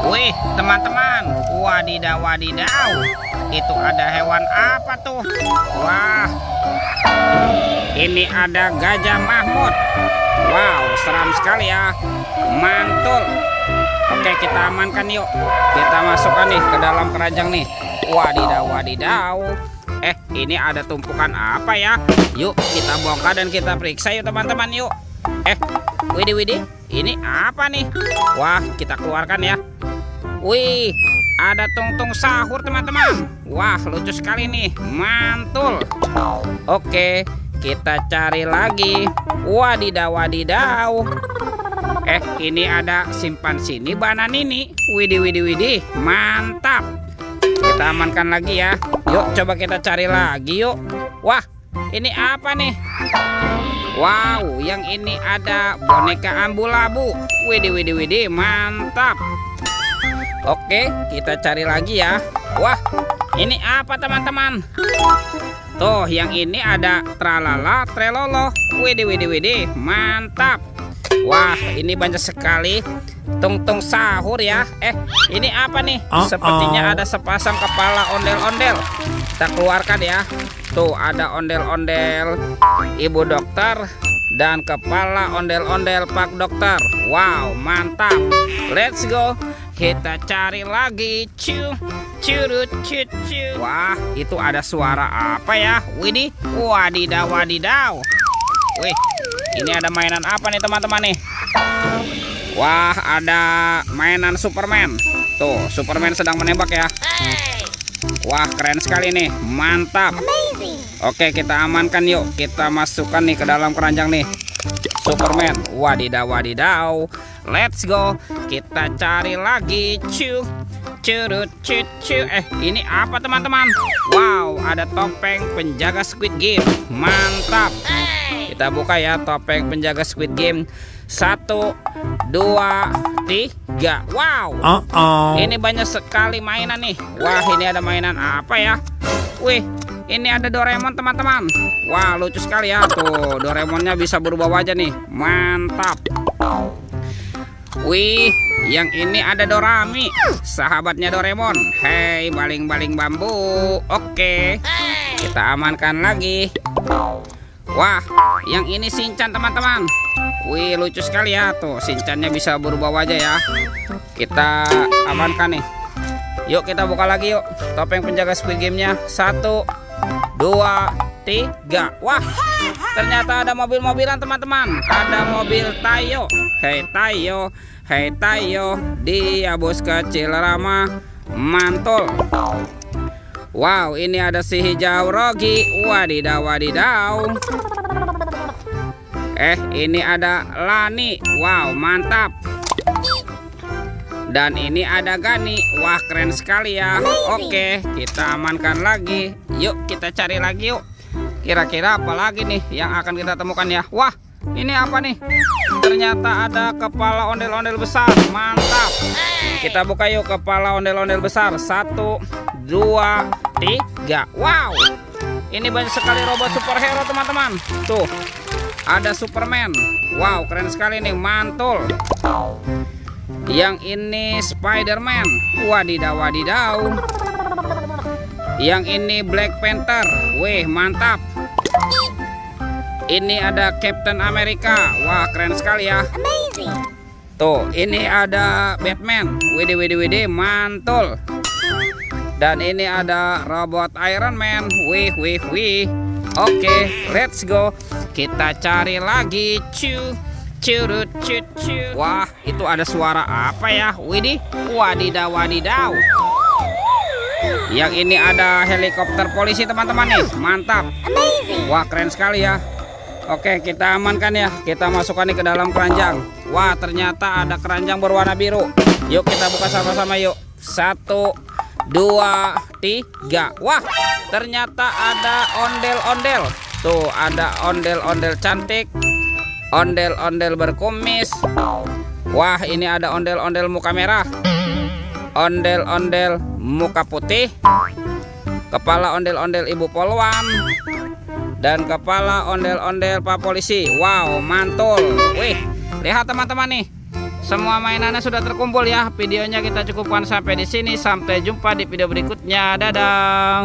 Wih, teman-teman, wadidaw, wadidaw. Itu ada hewan apa tuh? Wah, ini ada gajah Mahmud. Wow, seram sekali ya. Mantul. Oke, kita amankan yuk. Kita masukkan nih ke dalam keranjang nih. Wadidaw, wadidaw. Ini ada tumpukan apa ya? Yuk, kita bongkar dan kita periksa yuk teman-teman yuk. Widih, widih. Ini apa nih? Wah, kita keluarkan ya. Wih, ada tungtung sahur teman-teman. Wah, lucu sekali nih. Mantul. Oke, kita cari lagi. Wadidaw, wadidaw. Ini ada simpan sini banan ini. Widih, widih, widih. Mantap. Kita amankan lagi ya. Yuk, coba kita cari lagi yuk. Wah, ini apa nih? Wow, yang ini ada boneka ambu-labu. Widih, widih, widih. Mantap. Oke, kita cari lagi ya. Wah, ini apa teman-teman? Tuh, yang ini ada tralala trelolo. Widih, widih, widih. Mantap. Wah, ini banyak sekali tungtung sahur ya. Ini apa nih? Sepertinya ada sepasang kepala ondel-ondel. Kita keluarkan ya. Tuh, ada ondel-ondel ibu dokter dan kepala ondel-ondel pak dokter. Wow, mantap. Let's go. Kita cari lagi. Curut. Wah, itu ada suara apa ya? Widih, wadidaw, wadidaw. Wih, ini ada mainan apa nih teman-teman nih? Wah, ada mainan Superman. Tuh, Superman sedang menembak ya. Wah, keren sekali nih. Mantap. Oke, kita amankan yuk. Kita masukkan nih ke dalam keranjang nih. Superman. Wadidaw, wadidaw. Let's go. Kita cari lagi. Curut. Ini apa teman-teman? Wow, ada topeng penjaga Squid Game. Mantap. Kita buka ya topeng penjaga Squid Game. 1, 2, 3. Wow. Ini banyak sekali mainan nih. Wah, ini ada mainan apa ya? Wih, ini ada Doraemon teman-teman. Wah, lucu sekali ya. Tuh, Doraemonnya bisa berubah wajah nih. Mantap. Wih, yang ini ada Dorami, sahabatnya Doraemon. Hei, baling-baling bambu. Oke, kita amankan lagi. Wah, yang ini Shinchan teman-teman. Wih, lucu sekali ya. Tuh, Shinchannya bisa berubah wajah ya. Kita amankan nih. Yuk, kita buka lagi yuk topeng penjaga Squid Game-nya. 1, 2, 3. Wah, ternyata ada mobil-mobilan teman-teman. Ada mobil Tayo. Hei Tayo, dia bos kecil ramah. Mantul. Wow, ini ada si hijau Rogi. Wadidaw, wadidaw. Ini ada Lani. Wow, mantap. Dan ini ada Gani. Wah, keren sekali ya. Oke, kita amankan lagi. Yuk, kita cari lagi yuk. Kira-kira apa lagi nih yang akan kita temukan ya? Wah, ini apa nih? Ternyata ada kepala ondel-ondel besar. Mantap. Kita buka yuk kepala ondel-ondel besar. 1, 2, 3. Wow, ini banyak sekali robot superhero teman-teman. Tuh, ada Superman. Wow, keren sekali nih. Mantul. Yang ini Spider-Man. Wadidaw, wadidaw. Yang ini Black Panther. Wih, mantap. Ini ada Captain America. Wah, keren sekali ya. Tuh, ini ada Batman. Widih, widih, widih. Mantul. Dan ini ada robot Iron Man. Wih. Oke, let's go. Kita cari lagi. Curut. Wah, itu ada suara apa ya? Widih, wadidaw, wadidaw. Yang ini ada helikopter polisi teman-teman nih. Mantap. Wah, keren sekali ya. Oke, kita amankan ya. Kita masukkan nih ke dalam keranjang. Wah, ternyata ada keranjang berwarna biru. Yuk, kita buka sama-sama yuk. 1, 2, 3. Wah, ternyata ada ondel-ondel. Tuh, ada ondel-ondel cantik. Ondel-ondel berkumis. Wah, ini ada ondel-ondel muka merah. Ondel-ondel muka putih. Kepala ondel-ondel ibu polwan. Dan kepala ondel-ondel pak polisi. Wow, mantul. Wih, lihat teman-teman nih. Semua mainannya sudah terkumpul ya. Videonya kita cukupkan sampai di sini. Sampai jumpa di video berikutnya. Dadah.